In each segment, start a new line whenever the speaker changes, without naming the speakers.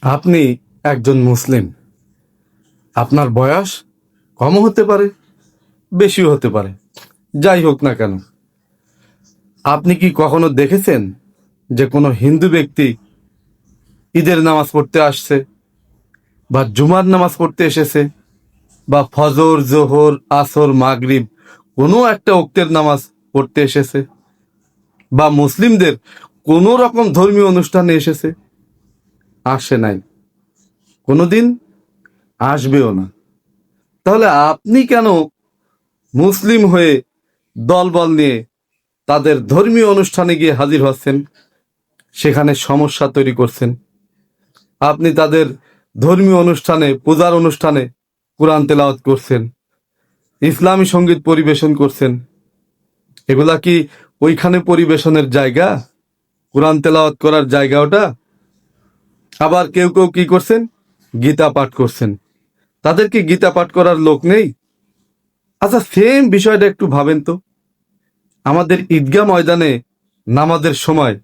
আপনি একজন মুসলিম। আপনার বয়স কমও হতে পারে, বেশিও হতে পারে। যাই হোক না কেন, আপনি কি কখনো দেখেছেন যে কোনো হিন্দু ব্যক্তি ঈদের নামাজ পড়তে আসছে, বা জুমার নামাজ পড়তে এসেছে, বা ফজর, জোহর, আসর, মাগরিব কোনো একটা ওক্তের নামাজ পড়তে এসেছে, বা মুসলিমদের কোনো রকম ধর্মীয় অনুষ্ঠানে এসেছে? আসে নাই, কোনোদিন আসবেও না। তাহলে আপনি কেন মুসলিম হয়ে দলবল নিয়ে তাদের ধর্মীয় অনুষ্ঠানে গিয়ে হাজির হচ্ছেন, সেখানে সমস্যা তৈরি করছেন? আপনি তাদের ধর্মীয় অনুষ্ঠানে, পূজার অনুষ্ঠানে কোরআন তেলাওয়াত করছেন, ইসলামী সঙ্গীত পরিবেশন করছেন। এগুলা কি ওইখানে পরিবেশনের জায়গা? কোরআন তেলাওয়াত করার জায়গা ওটা? আবার কেউ কেউ কি করছেন, গীতা পাঠ করছেন। তাদের কি গীতা পাঠ করার লোক নেই? আচ্ছা, সেম বিষয়টা একটু ভাবেন তো। আমাদের ঈদগাহ ময়দানে নামাজের সময়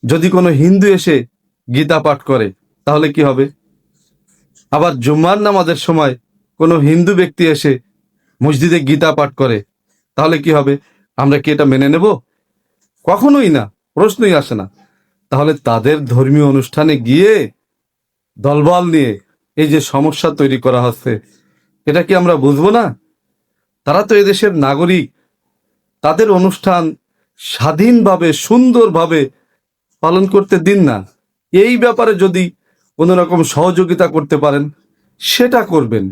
যদি কোনো হিন্দু এসে গীতা পাঠ করে, তাহলে কি হবে? আবার জুম্মার নামাজের সময় কোনো হিন্দু ব্যক্তি এসে মসজিদে গীতা পাঠ করে, তাহলে কি হবে? আমরা কি এটা মেনে নেব? কখনোই না, প্রশ্নই আসে না। তাহলে তাদের ধর্মীয় অনুষ্ঠানে গিয়ে দলবল নিয়ে এই যে সমস্যা তৈরি করা হচ্ছে, এটা কি আমরা বুঝবো না? তারা তো এদেশের নাগরিক। তাদের অনুষ্ঠান স্বাধীনভাবে, সুন্দরভাবে পালন করতে দিন না। এই ব্যাপারে যদি কোনো রকম সহযোগিতা করতে পারেন, সেটা করবেন।